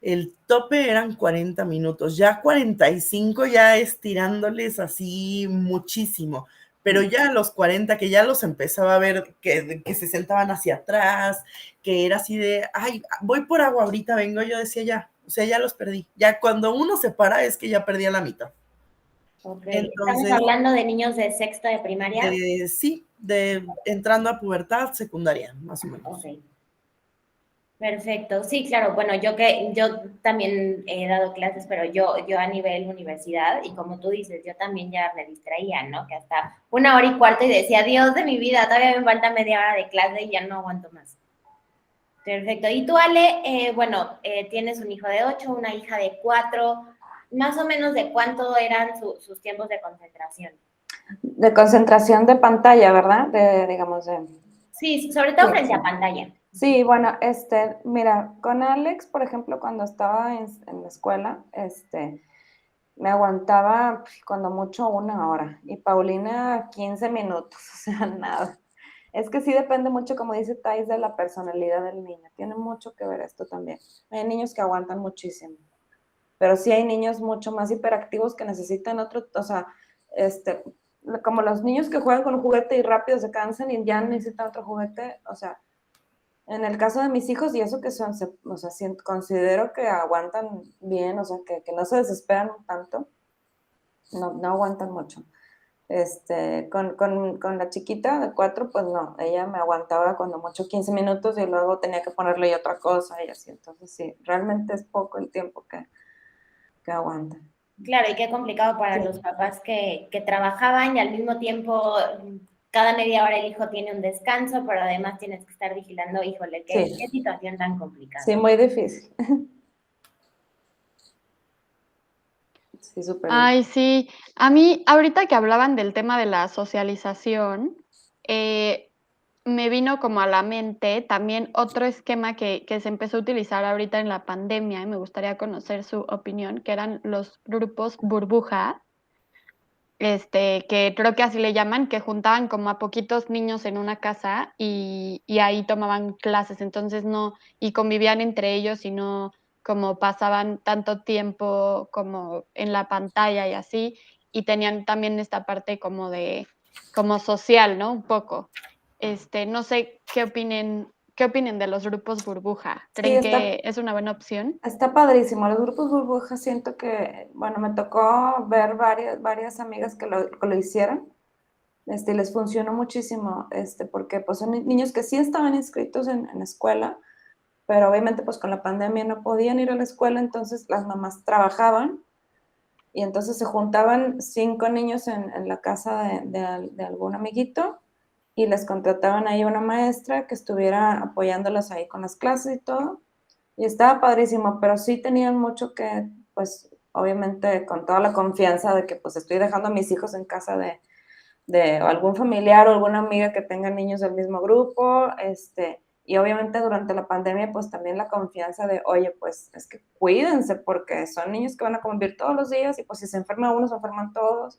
el tope eran 40 minutos, ya 45 ya estirándoles así muchísimo, pero ya a los 40 que ya los empezaba a ver que se sentaban hacia atrás, que era así de, ay, voy por agua, ahorita vengo, yo decía ya, o sea, ya los perdí. Ya cuando uno se para es que ya perdí a la mitad. Okay. Entonces, ¿Estamos hablando de niños de sexto de primaria? sí, entrando a pubertad secundaria, más o menos. Ok. Perfecto, sí, claro, bueno, yo también he dado clases, pero yo a nivel universidad, y como tú dices, yo también ya me distraía, ¿no? Que hasta 1 hora y cuarto y decía, Dios de mi vida, todavía me falta media hora de clase y ya no aguanto más. Perfecto, y tú, Ale, bueno, tienes un hijo de 8, una hija de 4, más o menos de cuánto eran sus tiempos de concentración. De concentración de pantalla, ¿verdad? Digamos, Sí, sobre todo sí, frente sí. a pantalla. Sí, bueno, mira, con Alex, por ejemplo, cuando estaba en la escuela, me aguantaba cuando mucho 1 hora y Paulina 15 minutos, o sea, nada. Es que sí depende mucho, como dice Thais, de la personalidad del niño. Tiene mucho que ver esto también. Hay niños que aguantan muchísimo, pero sí hay niños mucho más hiperactivos que necesitan otro, o sea, como los niños que juegan con un juguete y rápido se cansan y ya necesitan otro juguete, o sea, en el caso de mis hijos, y eso que son, o sea, considero que aguantan bien, o sea, que no se desesperan tanto, no aguantan mucho. Con la chiquita de 4, pues no, ella me aguantaba cuando mucho 15 minutos y luego tenía que ponerle otra cosa y así, entonces sí, realmente es poco el tiempo que aguantan. Claro, y qué complicado para Sí. los papás que trabajaban y al mismo tiempo cada media hora el hijo tiene un descanso, pero además tienes que estar vigilando, híjole, qué Sí, situación tan complicada. sí, muy difícil. Sí, súper difícil. Ay, sí. A mí, ahorita que hablaban del tema de la socialización, me vino como a la mente también otro esquema que se empezó a utilizar ahorita en la pandemia y me gustaría conocer su opinión, que eran los grupos burbuja, que creo que así le llaman, que juntaban como a poquitos niños en una casa y ahí tomaban clases, entonces no, y convivían entre ellos y no como pasaban tanto tiempo como en la pantalla y así, y tenían también esta parte como social, ¿no? Un poco. No sé qué opinen de los grupos burbuja. Sí, ¿Creen que es una buena opción? está padrísimo. Los grupos burbuja siento que, bueno, me tocó ver varias amigas que lo hicieron. Y les funcionó muchísimo, porque pues son niños que sí estaban inscritos en escuela, pero obviamente pues con la pandemia no podían ir a la escuela, entonces las mamás trabajaban y entonces se juntaban 5 niños en la casa de algún amiguito y les contrataban ahí una maestra que estuviera apoyándolas ahí con las clases y todo. Y estaba padrísimo, pero sí tenían mucho que, pues, obviamente con toda la confianza de que pues estoy dejando a mis hijos en casa de algún familiar o alguna amiga que tenga niños del mismo grupo, y obviamente durante la pandemia, pues también la confianza de, oye, pues es que cuídense porque son niños que van a convivir todos los días y pues si se enferma uno, se enferman todos.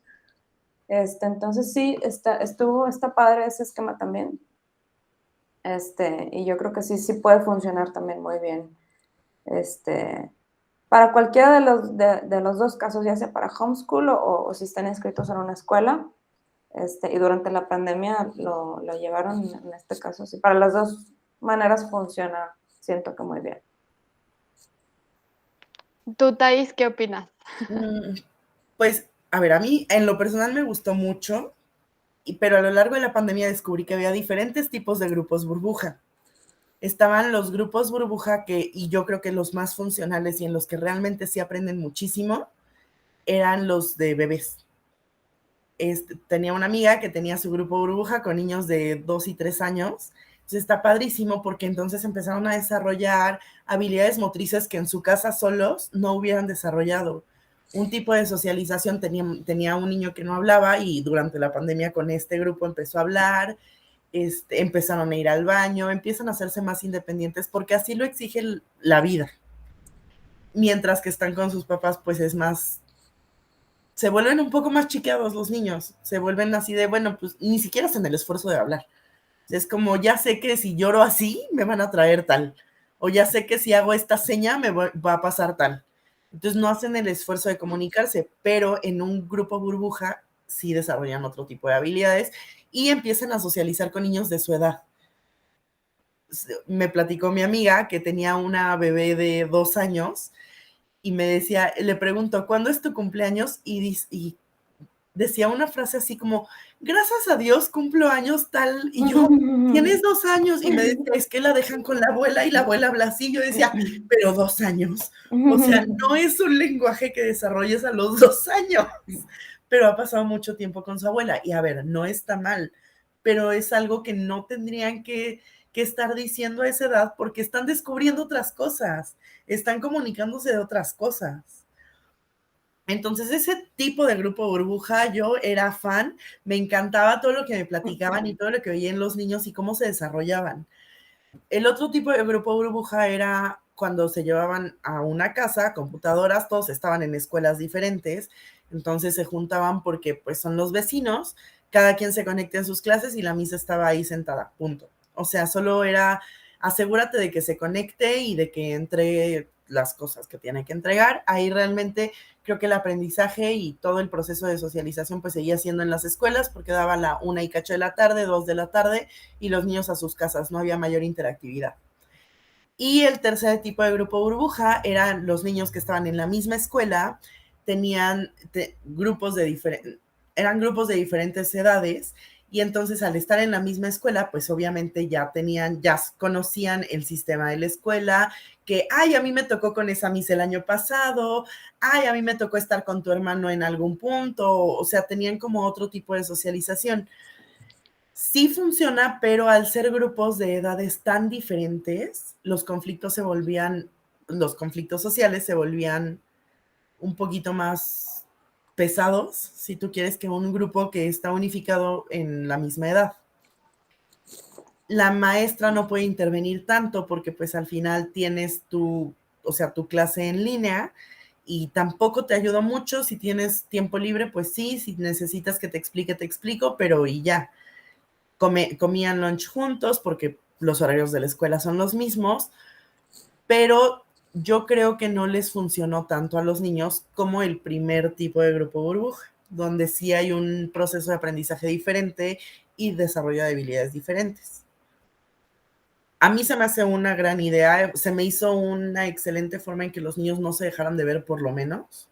Entonces sí, está padre ese esquema también. Y yo creo que sí puede funcionar también muy bien. Este, para cualquiera de los dos casos, ya sea para homeschool o si están inscritos en una escuela, y durante la pandemia lo llevaron en este caso. Sí, para las dos maneras funciona, siento que muy bien. ¿Tú, Thais, qué opinas? Mm, Pues, a ver, a mí en lo personal me gustó mucho, pero a lo largo de la pandemia descubrí que había diferentes tipos de grupos burbuja. Estaban los grupos burbuja y yo creo que los más funcionales y en los que realmente sí aprenden muchísimo, eran los de bebés. Tenía una amiga que tenía su grupo burbuja con niños de 2 y 3 años. Entonces está padrísimo porque entonces empezaron a desarrollar habilidades motrices que en su casa solos no hubieran desarrollado. Un tipo de socialización, tenía un niño que no hablaba y durante la pandemia con este grupo empezó a hablar, empezaron a ir al baño, empiezan a hacerse más independientes porque así lo exige la vida. Mientras que están con sus papás, pues es más, se vuelven un poco más chiqueados los niños, se vuelven así de, bueno, pues ni siquiera hacen el esfuerzo de hablar. Es como, ya sé que si lloro así, me van a traer tal, o ya sé que si hago esta seña, va a pasar tal. Entonces no hacen el esfuerzo de comunicarse, pero en un grupo burbuja sí desarrollan otro tipo de habilidades y empiezan a socializar con niños de su edad. Me platicó mi amiga que tenía una bebé de 2 años y me decía, le pregunto, ¿cuándo es tu cumpleaños? Y decía una frase así como, gracias a Dios cumplo años tal, y yo, tienes 2 años, y me decía, es que la dejan con la abuela, y la abuela habla así, yo decía, pero 2 años, o sea, no es un lenguaje que desarrolles a los 2 años, pero ha pasado mucho tiempo con su abuela, y a ver, no está mal, pero es algo que no tendrían que estar diciendo a esa edad, porque están descubriendo otras cosas, están comunicándose de otras cosas. Entonces, ese tipo de grupo burbuja, yo era fan, me encantaba todo lo que me platicaban y todo lo que veía en los niños y cómo se desarrollaban. El otro tipo de grupo burbuja era cuando se llevaban a una casa, computadoras, todos estaban en escuelas diferentes, entonces se juntaban porque pues son los vecinos, cada quien se conecta en sus clases y la misa estaba ahí sentada, punto. O sea, solo era asegúrate de que se conecte y de que entregue las cosas que tiene que entregar. Ahí realmente creo que el aprendizaje y todo el proceso de socialización pues seguía siendo en las escuelas porque daba la 1:08 de la tarde, 2 de la tarde y los niños a sus casas, no había mayor interactividad. Y el tercer tipo de grupo burbuja eran los niños que estaban en la misma escuela, tenían grupos eran grupos de diferentes edades Y entonces al estar en la misma escuela, pues obviamente ya conocían el sistema de la escuela, que, ay, a mí me tocó con esa Miss el año pasado, ay, a mí me tocó estar con tu hermano en algún punto, o sea, tenían como otro tipo de socialización. Sí funciona, pero al ser grupos de edades tan diferentes, los conflictos sociales se volvían un poquito más pesados, si tú quieres, que un grupo que está unificado en la misma edad. La maestra no puede intervenir tanto porque pues al final tienes tu clase en línea y tampoco te ayuda mucho. Si tienes tiempo libre, pues sí, si necesitas que te explique, te explico, pero y ya. Comían lunch juntos porque los horarios de la escuela son los mismos, pero yo creo que no les funcionó tanto a los niños como el primer tipo de grupo burbuja, donde sí hay un proceso de aprendizaje diferente y desarrollo de habilidades diferentes. A mí se me hace una gran idea, se me hizo una excelente forma en que los niños no se dejaran de ver por lo menos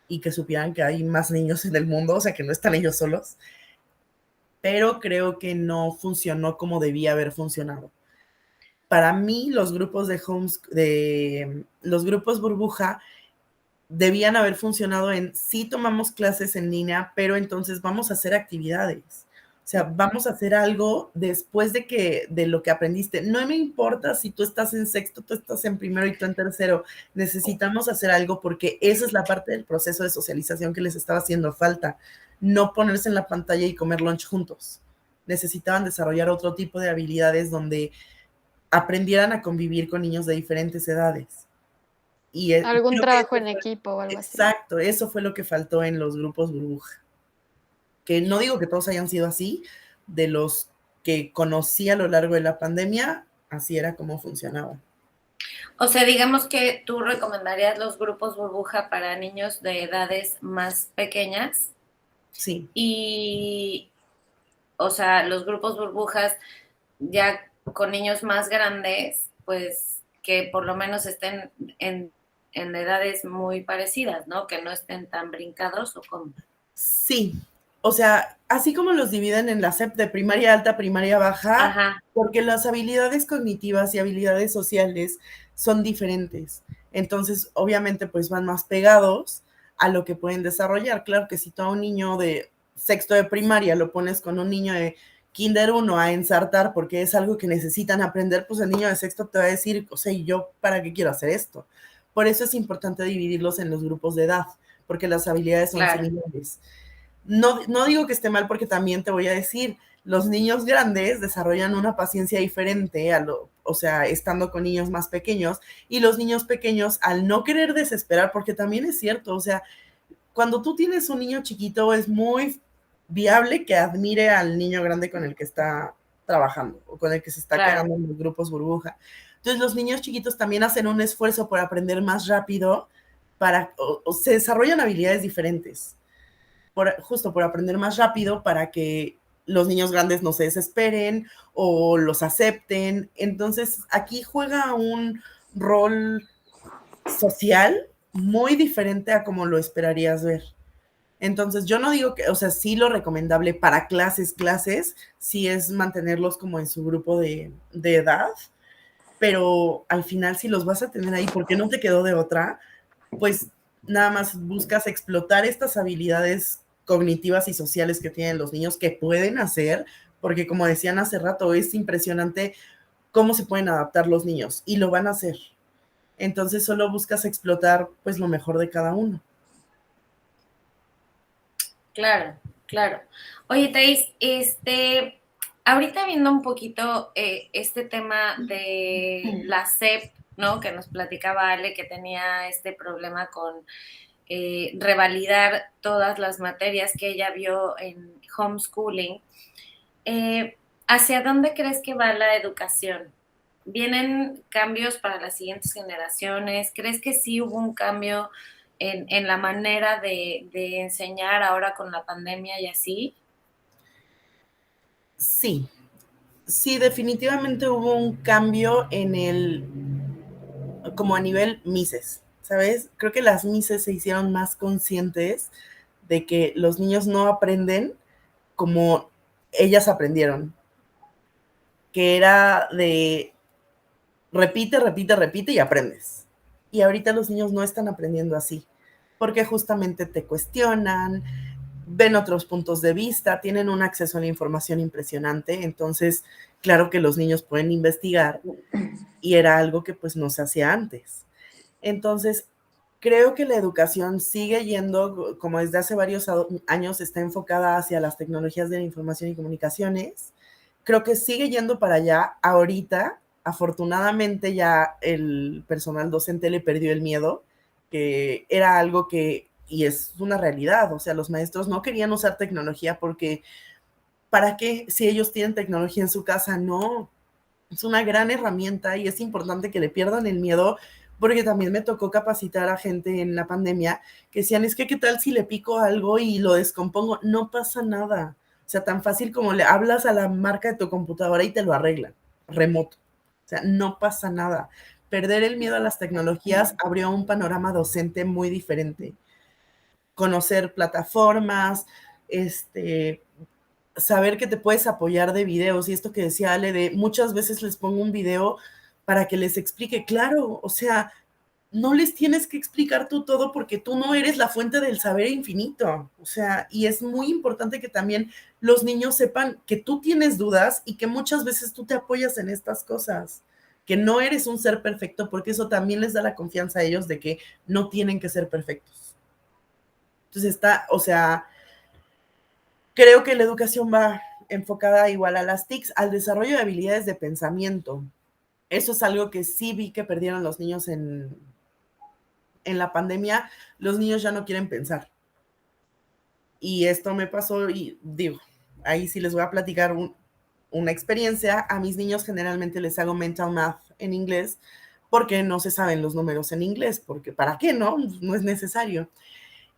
y que supieran que hay más niños en el mundo, o sea, que no están ellos solos, pero creo que no funcionó como debía haber funcionado. Para mí, los grupos los grupos burbuja debían haber funcionado en sí tomamos clases en línea, pero entonces vamos a hacer actividades. O sea, vamos a hacer algo después de lo que aprendiste. No me importa si tú estás en sexto, tú estás en primero y tú en tercero. Necesitamos hacer algo porque esa es la parte del proceso de socialización que les estaba haciendo falta. No ponerse en la pantalla y comer lunch juntos. Necesitaban desarrollar otro tipo de habilidades donde aprendieran a convivir con niños de diferentes edades. Y Algún creo trabajo que en equipo o algo así. exacto, eso fue lo que faltó en los grupos burbuja. Que no digo que todos hayan sido así, de los que conocí a lo largo de la pandemia, así era como funcionaba. O sea, digamos que tú recomendarías los grupos burbuja para niños de edades más pequeñas. Sí. Y, o sea, los grupos burbujas ya con niños más grandes, pues que por lo menos estén en edades muy parecidas, ¿no? Que no estén tan brincados o como. Sí, o sea, así como los dividen en la SEP de primaria alta, primaria baja, Ajá. porque las habilidades cognitivas y habilidades sociales son diferentes. Entonces, obviamente, pues van más pegados a lo que pueden desarrollar. Claro que si tú a un niño de sexto de primaria lo pones con un niño de kinder 1 a ensartar porque es algo que necesitan aprender, pues el niño de sexto te va a decir, o sea, ¿y yo para qué quiero hacer esto? Por eso es importante dividirlos en los grupos de edad, porque las habilidades son similares. No digo que esté mal porque también te voy a decir, los niños grandes desarrollan una paciencia diferente o sea, estando con niños más pequeños, y los niños pequeños al no querer desesperar, porque también es cierto, o sea, cuando tú tienes un niño chiquito es muy viable que admire al niño grande con el que está trabajando o con el que se está quedando en los grupos burbuja. Entonces los niños chiquitos también hacen un esfuerzo por aprender más rápido o se desarrollan habilidades diferentes. Justo por aprender más rápido para que los niños grandes no se desesperen o los acepten. Entonces, aquí juega un rol social muy diferente a como lo esperarías ver. Entonces, yo no digo que, o sea, sí lo recomendable para clases, sí es mantenerlos como en su grupo de edad, pero al final si los vas a tener ahí porque no te quedó de otra, pues nada más buscas explotar estas habilidades cognitivas y sociales que tienen los niños que pueden hacer, porque como decían hace rato, es impresionante cómo se pueden adaptar los niños y lo van a hacer. Entonces solo buscas explotar pues lo mejor de cada uno. Claro, claro. Oye, Thais, ahorita viendo un poquito este tema de la SEP, ¿no? Que nos platicaba Ale que tenía este problema con revalidar todas las materias que ella vio en homeschooling. ¿Hacia dónde crees que va la educación? ¿Vienen cambios para las siguientes generaciones? ¿Crees que sí hubo un cambio en la manera de enseñar ahora con la pandemia y así? Sí, definitivamente hubo un cambio como a nivel Mises, ¿sabes? Creo que las Mises se hicieron más conscientes de que los niños no aprenden como ellas aprendieron, que era de repite, repite, repite y aprendes. Y ahorita los niños no están aprendiendo así, porque justamente te cuestionan, ven otros puntos de vista, tienen un acceso a la información impresionante, entonces claro que los niños pueden investigar y era algo que pues no se hacía antes. Entonces, creo que la educación sigue yendo, como desde hace varios años está enfocada hacia las tecnologías de la información y comunicaciones. Creo que sigue yendo para allá. Ahorita, afortunadamente, ya el personal docente le perdió el miedo, que era algo que, y es una realidad, o sea, los maestros no querían usar tecnología porque, ¿para qué si ellos tienen tecnología en su casa? No, es una gran herramienta y es importante que le pierdan el miedo, porque también me tocó capacitar a gente en la pandemia que decían, es que qué tal si le pico algo y lo descompongo, no pasa nada. O sea, tan fácil como le hablas a la marca de tu computadora y te lo arreglan, remoto. O sea, no pasa nada. Perder el miedo a las tecnologías abrió un panorama docente muy diferente. Conocer plataformas, saber que te puedes apoyar de videos, y esto que decía Ale, de muchas veces les pongo un video para que les explique, claro, o sea, no les tienes que explicar tú todo porque tú no eres la fuente del saber infinito, o sea, y es muy importante que también los niños sepan que tú tienes dudas y que muchas veces tú te apoyas en estas cosas, que no eres un ser perfecto, porque eso también les da la confianza a ellos de que no tienen que ser perfectos. Entonces o sea, creo que la educación va enfocada igual a las TICs, al desarrollo de habilidades de pensamiento. Eso es algo que sí vi que perdieron los niños en la pandemia. Los niños ya no quieren pensar. Y esto me pasó y digo, ahí sí les voy a platicar una experiencia. A mis niños generalmente les hago mental math en inglés porque no se saben los números en inglés, porque ¿para qué no? No es necesario.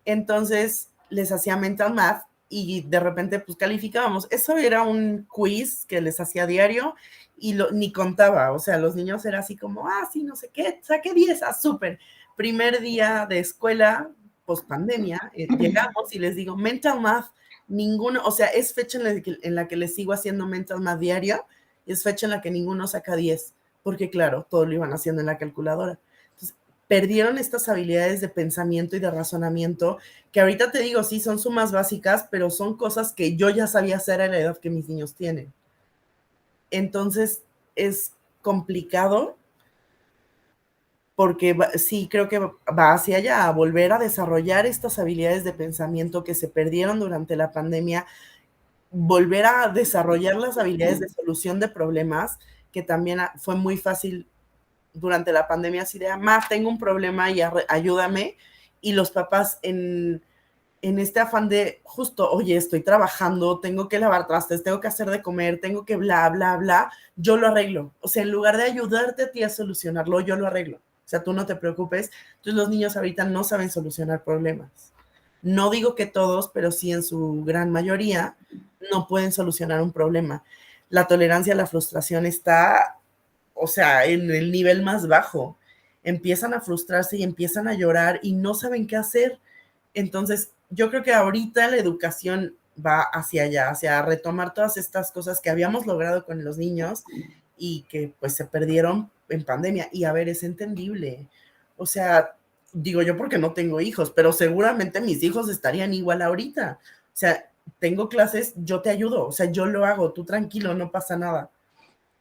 Entonces les hacía mental math y de repente pues calificábamos. Eso era un quiz que les hacía diario y ni contaba, o sea, los niños era así como, sí, no sé qué, saqué 10, súper. Primer día de escuela, post pandemia, llegamos y les digo, mental math, ninguno, o sea, es fecha en la que les sigo haciendo mental math diario y es fecha en la que ninguno saca 10, porque claro, todo lo iban haciendo en la calculadora. Perdieron estas habilidades de pensamiento y de razonamiento, que ahorita te digo, sí, son sumas básicas, pero son cosas que yo ya sabía hacer a la edad que mis niños tienen. Entonces, es complicado porque sí creo que va hacia allá, a volver a desarrollar estas habilidades de pensamiento que se perdieron durante la pandemia, volver a desarrollar las habilidades de solución de problemas, que también fue muy fácil durante la pandemia, así de, tengo un problema y ayúdame, y los papás en este afán de justo, oye, estoy trabajando, tengo que lavar trastes, tengo que hacer de comer, tengo que bla, bla, bla, yo lo arreglo. O sea, en lugar de ayudarte a ti a solucionarlo, yo lo arreglo. O sea, tú no te preocupes. Entonces los niños ahorita no saben solucionar problemas. No digo que todos, pero sí en su gran mayoría no pueden solucionar un problema. La tolerancia a la frustración está, o sea, en el nivel más bajo. Empiezan a frustrarse y empiezan a llorar y no saben qué hacer. Entonces, yo creo que ahorita la educación va hacia allá, hacia retomar todas estas cosas que habíamos logrado con los niños y que pues se perdieron en pandemia. Y a ver, es entendible. O sea, digo yo porque no tengo hijos, pero seguramente mis hijos estarían igual ahorita. O sea, tengo clases, yo te ayudo, o sea, yo lo hago, tú tranquilo, no pasa nada.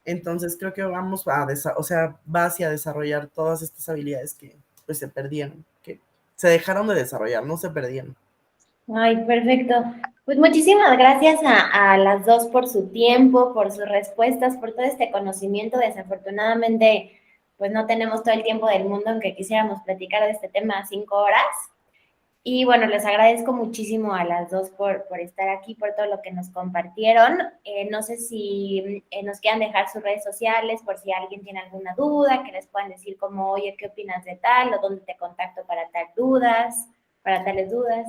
Entonces creo que vamos o sea, va hacia desarrollar todas estas habilidades que pues se perdieron, que se dejaron de desarrollar, no se perdieron. Ay, perfecto. Pues muchísimas gracias a las dos por su tiempo, por sus respuestas, por todo este conocimiento. Desafortunadamente, pues no tenemos todo el tiempo del mundo en que quisiéramos platicar de este tema 5 horas. Y bueno, les agradezco muchísimo a las dos por estar aquí, por todo lo que nos compartieron. No sé si nos quieran dejar sus redes sociales, por si alguien tiene alguna duda, que les puedan decir como, oye, ¿qué opinas de tal? O dónde te contacto para para tales dudas.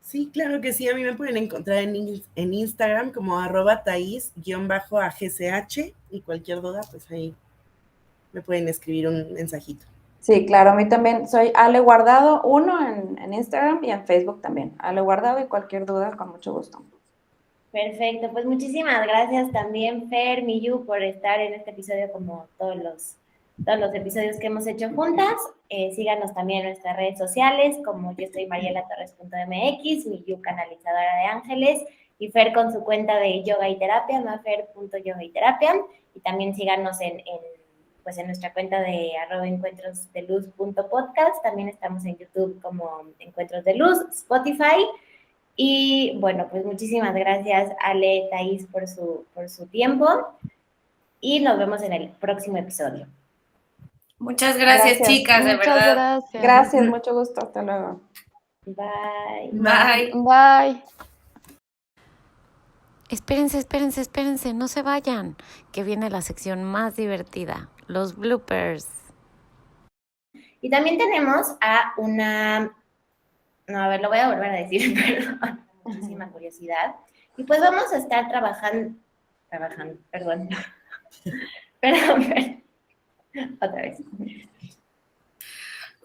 Sí, claro que sí, a mí me pueden encontrar en Instagram como @tais_agch y cualquier duda, pues ahí me pueden escribir un mensajito. Sí, claro, a mí también soy Ale Guardado 1 en Instagram y en Facebook también. Ale Guardado y cualquier duda, con mucho gusto. Perfecto, pues muchísimas gracias también, Fer, Miyu, por estar en este episodio como todos los episodios que hemos hecho juntas. Síganos también en nuestras redes sociales, como yo soy marielatorres.mx, Miyu canalizadora de ángeles, y Fer con su cuenta de yoga y terapia, mafer.yoga y terapia, y también síganos pues en nuestra cuenta de @encuentrosdeluz.podcast. También estamos en YouTube como Encuentros de Luz, Spotify. Y bueno, pues muchísimas gracias, Ale, Thais, por su tiempo. Y nos vemos en el próximo episodio. Muchas gracias, chicas, de Muchas verdad. gracias. Gracias, mucho gusto. Hasta luego. Bye. Bye. Bye. Espérense, no se vayan, que viene la sección más divertida, los bloopers. Y también tenemos a una... No, a ver, lo voy a volver a decir, perdón. Muchísima curiosidad. Y pues vamos a estar trabajando, perdón. Perdón. Otra vez.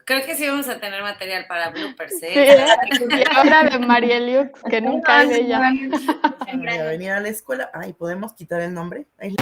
Creo que sí vamos a tener material para bloopers, Sí, ¿eh? y ahora de Marieliux, que nunca hay de ella. Voy a venir a la escuela. Ay, ¿podemos quitar el nombre? Ahí